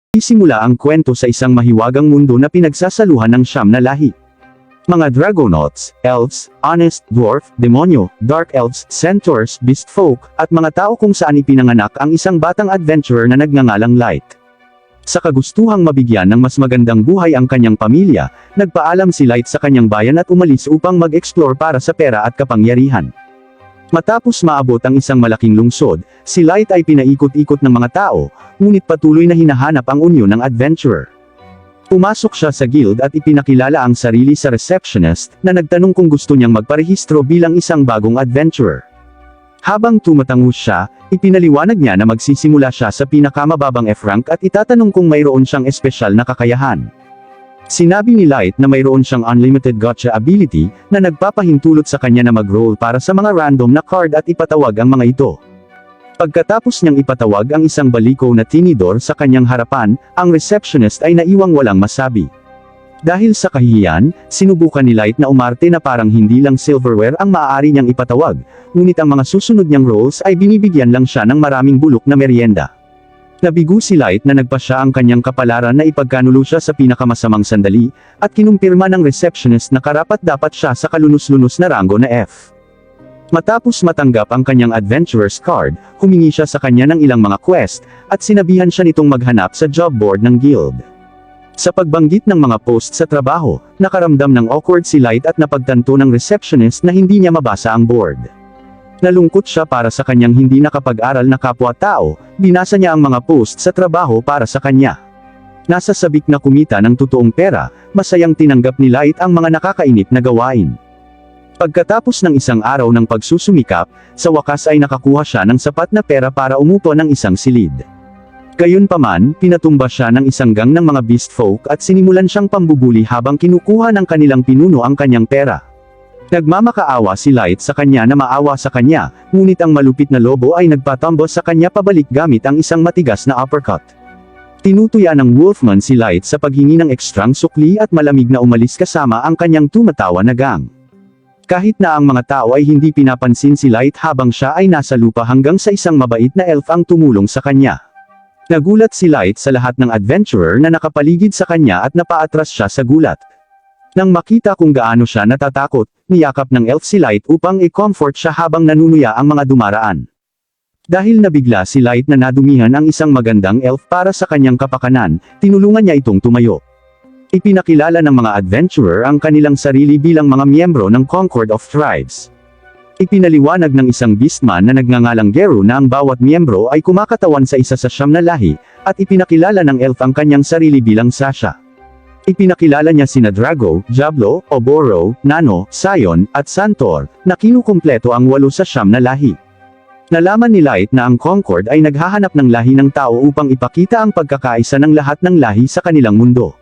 Isimula ang kwento sa isang mahiwagang mundo na pinagsasaluhan ng siyam na lahi. Mga Dragonauts, Elves, Honest, Dwarf, Demonyo, Dark Elves, Centaurs, Beast Folk, at mga tao kung saan ipinanganak ang isang batang adventurer na nagngangalang Light. Sa kagustuhang mabigyan ng mas magandang buhay ang kanyang pamilya, nagpaalam si Light sa kanyang bayan at umalis upang mag-explore para sa pera at kapangyarihan. Matapos maabot ang isang malaking lungsod, si Light ay pinaikot-ikot ng mga tao, ngunit patuloy na hinahanap ang unyo ng adventurer. Pumasok siya sa guild at ipinakilala ang sarili sa receptionist, na nagtanong kung gusto niyang magparehistro bilang isang bagong adventurer. Habang tumatango siya, ipinaliwanag niya na magsisimula siya sa pinakamababang F-rank at itatanong kung mayroon siyang espesyal na kakayahan. Sinabi ni Light na mayroon siyang unlimited gotcha ability, na nagpapahintulot sa kanya na mag-roll para sa mga random na card at ipatawag ang mga ito. Pagkatapos niyang ipatawag ang isang baliko na tinidor sa kanyang harapan, ang receptionist ay naiwang walang masabi. Dahil sa kahihiyan, sinubukan ni Light na umarte na parang hindi lang silverware ang maaari niyang ipatawag, ngunit ang mga susunod niyang rolls ay binibigyan lang siya ng maraming bulok na merienda. Nabigo si Light na nagpasya ang kanyang kapalaran na ipagkanulo siya sa pinakamasamang sandali, at kinumpirma ng receptionist na karapat-dapat siya sa kalunos-lunos na rango na F. Matapos matanggap ang kanyang adventurer's card, humingi siya sa kanya ng ilang mga quest, at sinabihan siya nitong maghanap sa job board ng guild. Sa pagbanggit ng mga post sa trabaho, nakaramdam ng awkward si Light at napagtanto ng receptionist na hindi niya mabasa ang board. Nalungkot siya para sa kanyang hindi nakapag-aral na kapwa-tao, binasa niya ang mga post sa trabaho para sa kanya. Nasa sabik na kumita ng totoong pera, masayang tinanggap ni Light ang mga nakakainip na gawain. Pagkatapos ng isang araw ng pagsusumikap, sa wakas ay nakakuha siya ng sapat na pera para umupo ng isang silid. Gayunpaman, pinatumba siya ng isang gang ng mga beast folk at sinimulan siyang pambubuli habang kinukuha ng kanilang pinuno ang kanyang pera. Nagmamakaawa si Light sa kanya na maawa sa kanya, ngunit ang malupit na lobo ay nagpatambo sa kanya pabalik gamit ang isang matigas na uppercut. Tinutuya ng Wolfman si Light sa paghingi ng ekstrang sukli at malamig na umalis kasama ang kanyang tumatawa na gang. Kahit na ang mga tao ay hindi pinapansin si Light habang siya ay nasa lupa hanggang sa isang mabait na elf ang tumulong sa kanya. Nagulat si Light sa lahat ng adventurer na nakapaligid sa kanya at napaatras siya sa gulat. Nang makita kung gaano siya natatakot, niyakap ng elf si Light upang i-comfort siya habang nanunuya ang mga dumaraan. Dahil nabigla si Light na nadumihan ang isang magandang elf para sa kanyang kapakanan, tinulungan niya itong tumayo. Ipinakilala ng mga adventurer ang kanilang sarili bilang mga miyembro ng Concord of Tribes. Ipinaliwanag ng isang beastman na nagngangalang Geru na ang bawat miyembro ay kumakatawan sa isa sa siyam na lahi, at ipinakilala ng elf ang kanyang sarili bilang Sasha. Ipinakilala niya sina Drago, Diablo, Oboro, Nano, Sion, at Santor, na kinukumpleto ang 8 sa siyam na lahi. Nalaman ni Light na ang Concord ay naghahanap ng lahi ng tao upang ipakita ang pagkakaisa ng lahat ng lahi sa kanilang mundo.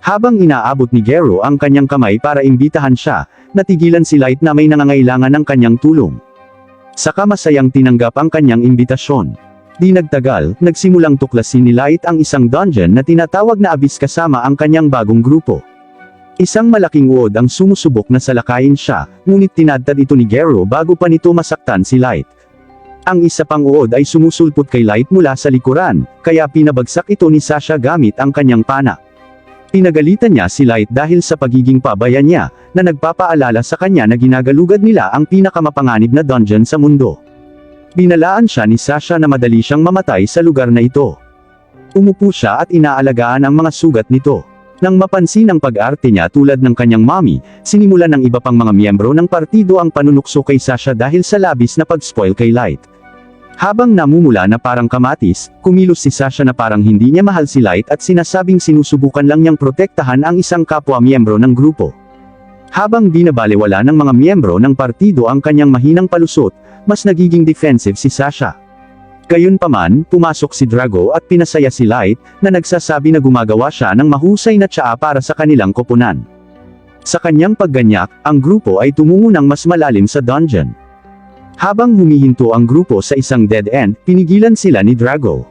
Habang inaabot ni Geru ang kanyang kamay para imbitahan siya, natigilan si Light na may nangangailangan ng kanyang tulong. Saka masayang tinanggap ang kanyang imbitasyon. Di nagtagal, nagsimulang tuklasin ni Light ang isang dungeon na tinatawag na Abyss kasama ang kanyang bagong grupo. Isang malaking uod ang sumusubok na salakayin siya, ngunit tinadtad ito ni Geru bago pa nito masaktan si Light. Ang isa pang uod ay sumusulpot kay Light mula sa likuran, kaya pinabagsak ito ni Sasha gamit ang kanyang pana. Pinagalitan niya si Light dahil sa pagiging pabaya niya, na nagpapaalala sa kanya na ginagalugad nila ang pinakamapanganib na dungeon sa mundo. Binalaan siya ni Sasha na madali siyang mamatay sa lugar na ito. Umupo siya at inaalagaan ang mga sugat nito. Nang mapansin ang pag-arte niya tulad ng kanyang mommy, sinimulan ng iba pang mga miyembro ng partido ang panunukso kay Sasha dahil sa labis na pag-spoil kay Light. Habang namumula na parang kamatis, kumilos si Sasha na parang hindi niya mahal si Light at sinasabing sinusubukan lang niyang protektahan ang isang kapwa miyembro ng grupo. Habang binabalewala ng mga miyembro ng partido ang kanyang mahinang palusot, mas nagiging defensive si Sasha. Gayunpaman, pumasok si Drago at pinasaya si Light, na nagsasabi na gumagawa siya ng mahusay na tsaa para sa kanilang koponan. Sa kanyang pagganyak, ang grupo ay tumungo ng mas malalim sa dungeon. Habang humihinto ang grupo sa isang dead end, pinigilan sila ni Drago.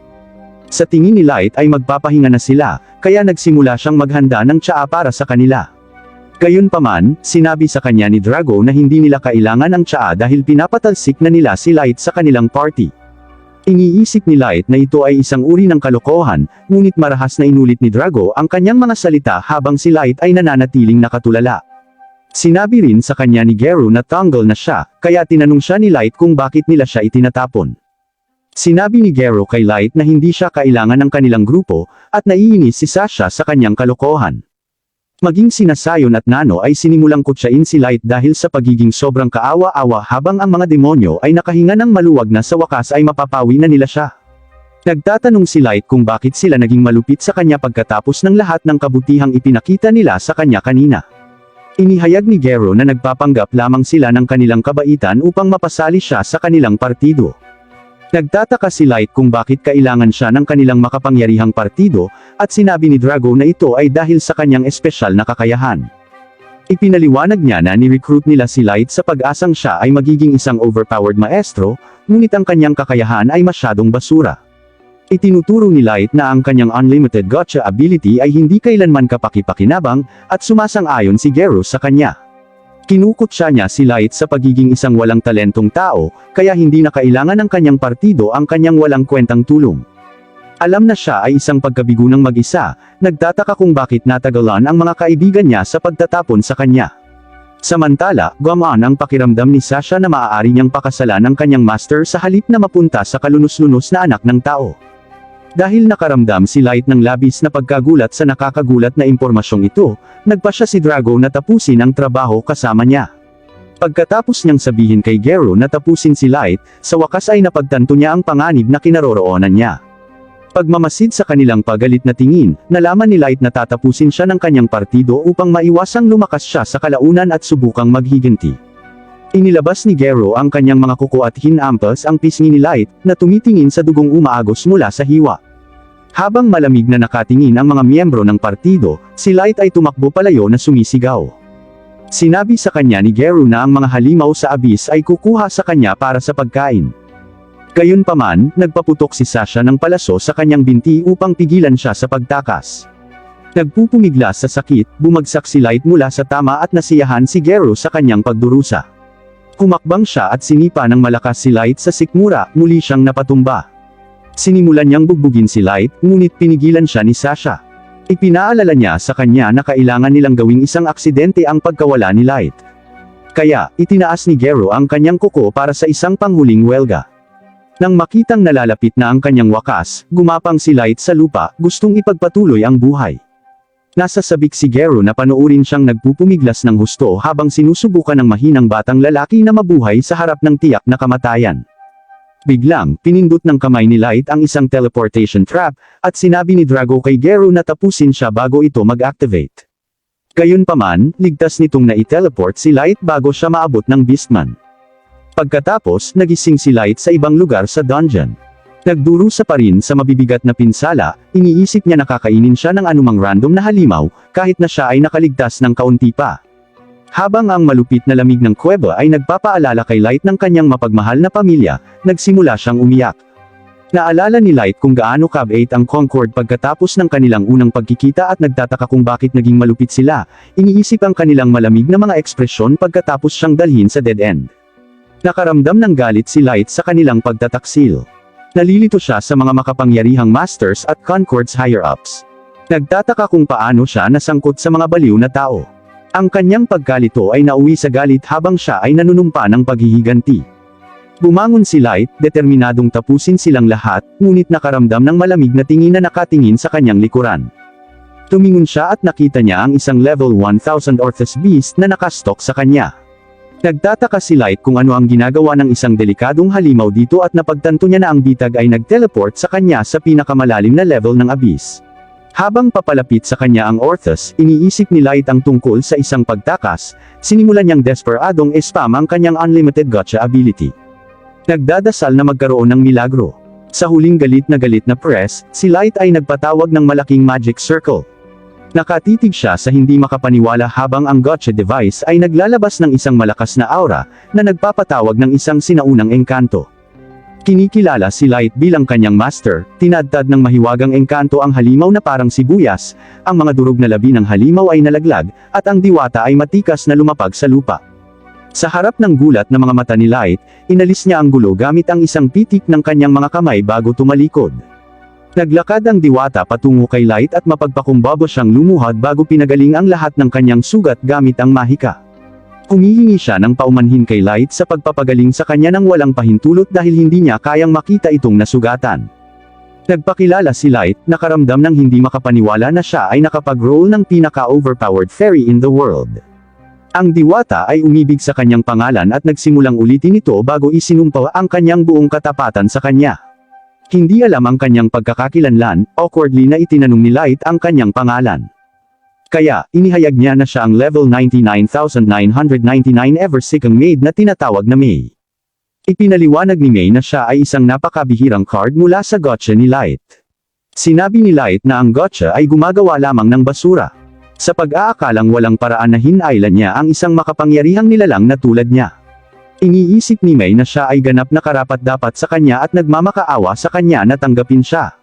Sa tingin ni Light ay magpapahinga na sila, kaya nagsimula siyang maghanda ng tsaa para sa kanila. Gayunpaman, sinabi sa kanya ni Drago na hindi nila kailangan ang tsaa dahil pinapatalsik na nila si Light sa kanilang party. Iniisip ni Light na ito ay isang uri ng kalokohan, ngunit marahas na inulit ni Drago ang kanyang mga salita habang si Light ay nananatiling nakatulala. Sinabi rin sa kanya ni Gero na tanggol na siya, kaya tinanong siya ni Light kung bakit nila siya itinatapon. Sinabi ni Gero kay Light na hindi siya kailangan ng kanilang grupo, at naiinis si Sasha sa kanyang kalokohan. Maging sina Sayon at Nano ay sinimulang kutsain si Light dahil sa pagiging sobrang kaawa-awa habang ang mga demonyo ay nakahinga ng maluwag na sa wakas ay mapapawi na nila siya. Nagtatanong si Light kung bakit sila naging malupit sa kanya pagkatapos ng lahat ng kabutihang ipinakita nila sa kanya kanina. Inihayag ni Gero na nagpapanggap lamang sila ng kanilang kabaitan upang mapasali siya sa kanilang partido. Nagtataka si Light kung bakit kailangan siya ng kanilang makapangyarihang partido, at sinabi ni Drago na ito ay dahil sa kanyang espesyal na kakayahan. Ipinaliwanag niya na ni-recruit nila si Light sa pag-asang siya ay magiging isang overpowered maestro, ngunit ang kanyang kakayahan ay masyadong basura. Itinuturo ni Light na ang kanyang unlimited gotcha ability ay hindi kailanman kapaki-pakinabang, at sumasang-ayon si Gero sa kanya. Kinukutya niya si Light sa pagiging isang walang talentong tao, kaya hindi na kailangan ng kanyang partido ang kanyang walang kwentang tulong. Alam na siya ay isang pagkabigo ng mag-isa, nagtataka kung bakit natagalan ang mga kaibigan niya sa pagtatapon sa kanya. Samantala, gumaan ang pakiramdam ni Sasha na maaari niyang pakasalan ang kanyang master sa halip na mapunta sa kalunos-lunos na anak ng tao. Dahil nakaramdam si Light ng labis na pagkagulat sa nakakagulat na impormasyong ito, nagpa siya si Drago na tapusin ang trabaho kasama niya. Pagkatapos niyang sabihin kay Gero na tapusin si Light, sa wakas ay napagtanto niya ang panganib na kinaroroonan niya. Pagmamasid sa kanilang pagalit na tingin, nalaman ni Light na tatapusin siya ng kanyang partido upang maiwasang lumakas siya sa kalaunan at subukang maghiganti. Inilabas ni Gero ang kanyang mga kuko at hinampas ang pisngi ni Light, na tumitingin sa dugong umaagos mula sa hiwa. Habang malamig na nakatingin ang mga miyembro ng partido, si Light ay tumakbo palayo na sumisigaw. Sinabi sa kanya ni Gero na ang mga halimaw sa abyss ay kukuha sa kanya para sa pagkain. Gayunpaman, nagpaputok si Sasha ng palaso sa kanyang binti upang pigilan siya sa pagtakas. Nagpupumiglas sa sakit, bumagsak si Light mula sa tama at nasiyahan si Gero sa kanyang pagdurusa. Humakbang siya at sinipa ng malakas si Light sa sikmura, muli siyang napatumba. Sinimulan niyang bugbugin si Light, ngunit pinigilan siya ni Sasha. Ipinaalala niya sa kanya na kailangan nilang gawing isang aksidente ang pagkawala ni Light. Kaya, itinaas ni Gero ang kanyang kuko para sa isang panghuling welga. Nang makitang nalalapit na ang kanyang wakas, gumapang si Light sa lupa, gustong ipagpatuloy ang buhay. Nasa sabik si Gero na panoorin siyang nagpupumiglas ng husto habang sinusubukan ng mahinang batang lalaki na mabuhay sa harap ng tiyak na kamatayan. Biglang, pinindot ng kamay ni Light ang isang teleportation trap, at sinabi ni Drago kay Gero na tapusin siya bago ito mag-activate. Gayunpaman, ligtas nitong na-teleport si Light bago siya maabot ng Beastman. Pagkatapos, nagising si Light sa ibang lugar sa dungeon. Nagdurusa pa rin sa mabibigat na pinsala, iniisip niya na kakainin siya ng anumang random na halimaw, kahit na siya ay nakaligtas ng kaunti pa. Habang ang malupit na lamig ng kuweba ay nagpapaalala kay Light ng kanyang mapagmahal na pamilya, nagsimula siyang umiyak. Naalala ni Light kung gaano kabait ang Concord pagkatapos ng kanilang unang pagkikita at nagtataka kung bakit naging malupit sila, iniisip ang kanilang malamig na mga ekspresyon pagkatapos siyang dalhin sa dead end. Nakaramdam ng galit si Light sa kanilang pagtataksil. Nalilito siya sa mga makapangyarihang masters at Concord's higher-ups. Nagtataka kung paano siya nasangkot sa mga baliw na tao. Ang kanyang pagkalito ay nauwi sa galit habang siya ay nanunumpa ng paghihiganti. Bumangon si Light, determinadong tapusin silang lahat, ngunit nakaramdam ng malamig na tingin na nakatingin sa kanyang likuran. Tumingon siya at nakita niya ang isang level 1000 Orthos Beast na nakastok sa kanya. Nagtataka si Light kung ano ang ginagawa ng isang delikadong halimaw dito at napagtanto niya na ang bitag ay nag-teleport sa kanya sa pinakamalalim na level ng abyss. Habang papalapit sa kanya ang Orthos, iniisip ni Light ang tungkol sa isang pagtakas, sinimulan niyang desperadong spam ang kanyang unlimited gotcha ability. Nagdadasal na magkaroon ng milagro. Sa huling galit na press, si Light ay nagpatawag ng malaking magic circle. Nakatitig siya sa hindi makapaniwala habang ang gotcha device ay naglalabas ng isang malakas na aura, na nagpapatawag ng isang sinaunang engkanto. Kinikilala si Light bilang kanyang master, tinadtad ng mahiwagang engkanto ang halimaw na parang sibuyas, ang mga durog na labi ng halimaw ay nalaglag, at ang diwata ay matikas na lumapag sa lupa. Sa harap ng gulat na mga mata ni Light, inalis niya ang gulo gamit ang isang pitik ng kanyang mga kamay bago tumalikod. Naglakad ang diwata patungo kay Light at mapagpakumbaba siyang lumuhad bago pinagaling ang lahat ng kanyang sugat gamit ang mahika. Humihingi siya ng paumanhin kay Light sa pagpapagaling sa kanya ng walang pahintulot dahil hindi niya kayang makita itong nasugatan. Nagpakilala si Light, nakaramdam ng hindi makapaniwala na siya ay nakapag-roll ng pinaka-overpowered fairy in the world. Ang diwata ay umibig sa kanyang pangalan at nagsimulang ulitin ito bago isinumpa ang kanyang buong katapatan sa kanya. Hindi alam ang kanyang pagkakakilanlan, awkwardly na itinanong ni Light ang kanyang pangalan. Kaya, inihayag niya na siya ang level 99,999 ever sikang maid na tinatawag na May. Ipinaliwanag ni May na siya ay isang napakabihirang card mula sa gotcha ni Light. Sinabi ni Light na ang gotcha ay gumagawa lamang ng basura. Sa pag-aakalang walang paraan na hinailan niya ang isang makapangyarihang nilalang na tulad niya. Iniisip ni May na siya ay ganap na karapat-dapat sa kanya at nagmamakaawa sa kanya na tanggapin siya.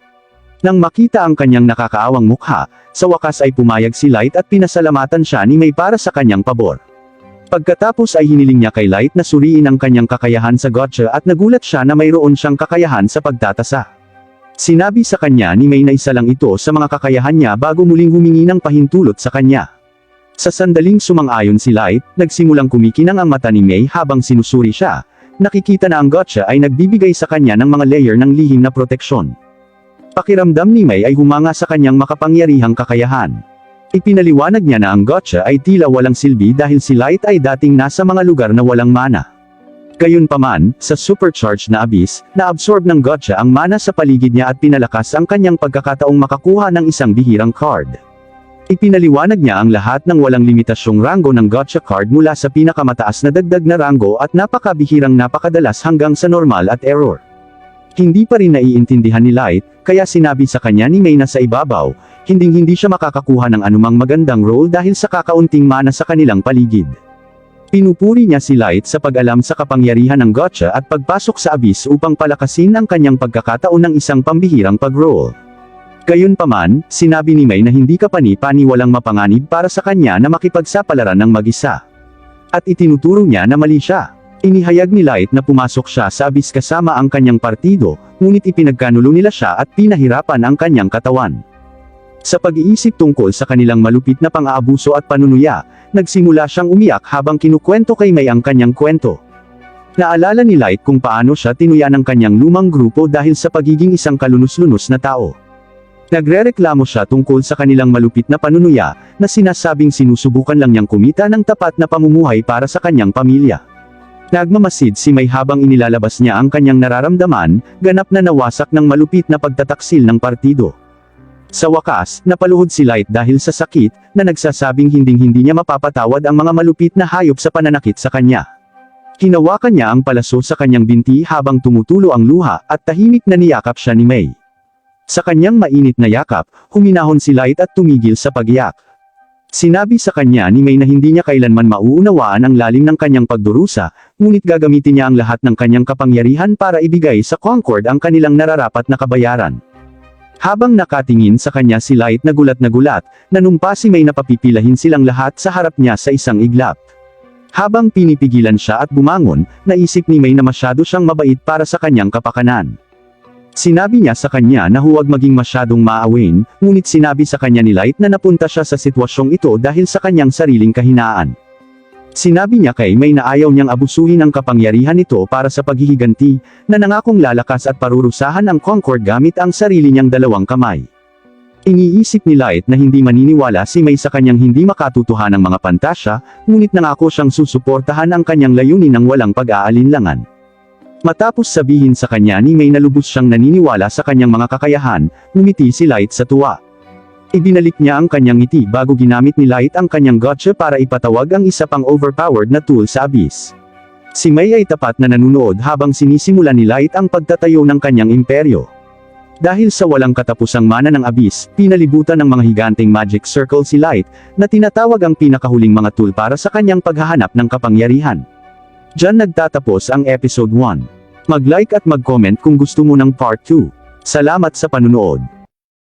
Nang makita ang kanyang nakakaawang mukha, sa wakas ay pumayag si Light at pinasalamatan siya ni May para sa kanyang pabor. Pagkatapos ay hiniling niya kay Light na suriin ang kanyang kakayahan sa gotcha at nagulat siya na mayroon siyang kakayahan sa pagtatasa. Sinabi sa kanya ni May na isa lang ito sa mga kakayahan niya bago muling humingi ng pahintulot sa kanya. Sa sandaling sumang-ayon si Light, nagsimulang kumikinang ang mata ni May habang sinusuri siya. Nakikita na ang gotcha ay nagbibigay sa kanya ng mga layer ng lihim na proteksyon. Pakiramdam ni May ay humanga sa kanyang makapangyarihang kakayahan. Ipinaliwanag niya na ang gotcha ay tila walang silbi dahil si Light ay dating nasa mga lugar na walang mana. Gayunpaman, sa supercharged na abyss, na-absorb ng gotcha ang mana sa paligid niya at pinalakas ang kanyang pagkakataong makakuha ng isang bihirang card. Ipinaliwanag niya ang lahat ng walang limitasyong rango ng gotcha card mula sa pinakamataas na dagdag na rango at napakabihirang napakadalas hanggang sa normal at error. Hindi pa rin naiintindihan ni Light, kaya sinabi sa kanya ni May na sa ibabaw, hindi siya makakakuha ng anumang magandang roll dahil sa kakaunting mana sa kanilang paligid. Pinupuri niya si Light sa pag-alam sa kapangyarihan ng gotcha at pagpasok sa abyss upang palakasin ang kanyang pagkakataon ng isang pambihirang pag-roll. Gayunpaman, sinabi ni May na hindi kapani-pani walang mapanganib para sa kanya na makipagsapalaran ng mag-isa. At itinuturo niya na mali siya. Inihayag ni Light na pumasok siya sa abyss kasama ang kanyang partido, ngunit ipinagkanulo nila siya at pinahirapan ang kanyang katawan. Sa pag-iisip tungkol sa kanilang malupit na pang-aabuso at panunuya, nagsimula siyang umiyak habang kinukwento kay May ang kanyang kwento. Naalala ni Light kung paano siya tinuya ng kanyang lumang grupo dahil sa pagiging isang kalunos-lunos na tao. Nagrereklamo siya tungkol sa kanilang malupit na panunuya, na sinasabing sinusubukan lang niyang kumita ng tapat na pamumuhay para sa kanyang pamilya. Nagmamasid si May habang inilalabas niya ang kanyang nararamdaman, ganap na nawasak ng malupit na pagtataksil ng partido. Sa wakas, napaluhod si Light dahil sa sakit, na nagsasabing hinding-hindi niya mapapatawad ang mga malupit na hayop sa pananakit sa kanya. Hinawakan niya ang palaso sa kanyang binti habang tumutulo ang luha, at tahimik na niyakap siya ni May. Sa kanyang mainit na yakap, huminahon si Light at tumigil sa pag-iyak. Sinabi sa kanya ni May na hindi niya kailanman mauunawaan ang lalim ng kanyang pagdurusa, ngunit gagamitin niya ang lahat ng kanyang kapangyarihan para ibigay sa Concord ang kanilang nararapat na kabayaran. Habang nakatingin sa kanya si Light na gulat, nanumpa si May na papipilahin silang lahat sa harap niya sa isang iglap. Habang pinipigilan siya at bumangon, naisip ni May na masyado siyang mabait para sa kanyang kapakanan. Sinabi niya sa kanya na huwag maging masyadong maawin, ngunit sinabi sa kanya ni Light na napunta siya sa sitwasyong ito dahil sa kanyang sariling kahinaan. Sinabi niya kay May na ayaw niyang abusuhin ang kapangyarihan nito para sa paghihiganti, na nangakong lalakas at parurusahan ang Concord gamit ang sarili niyang dalawang kamay. Iniisip ni Light na hindi maniniwala si May sa kanyang hindi makatutuhan ng mga pantasya, ngunit nangako siyang susuportahan ang kanyang layunin ng walang pag-aalinlangan. Matapos sabihin sa kanya ni May na lubos siyang naniniwala sa kanyang mga kakayahan, ngumiti si Light sa tuwa. Ibinalik niya ang kanyang ngiti bago ginamit ni Light ang kanyang gotcha para ipatawag ang isa pang overpowered na tool sa abyss. Si May ay tapat na nanunood habang sinisimulan ni Light ang pagtatayo ng kanyang imperyo. Dahil sa walang katapusang mana ng abyss, pinalibutan ng mga higanteng magic circle si Light, na tinatawag ang pinakahuling mga tool para sa kanyang paghahanap ng kapangyarihan. Diyan nagtatapos ang episode 1. Mag-like at mag-comment kung gusto mo ng part 2. Salamat sa panunood.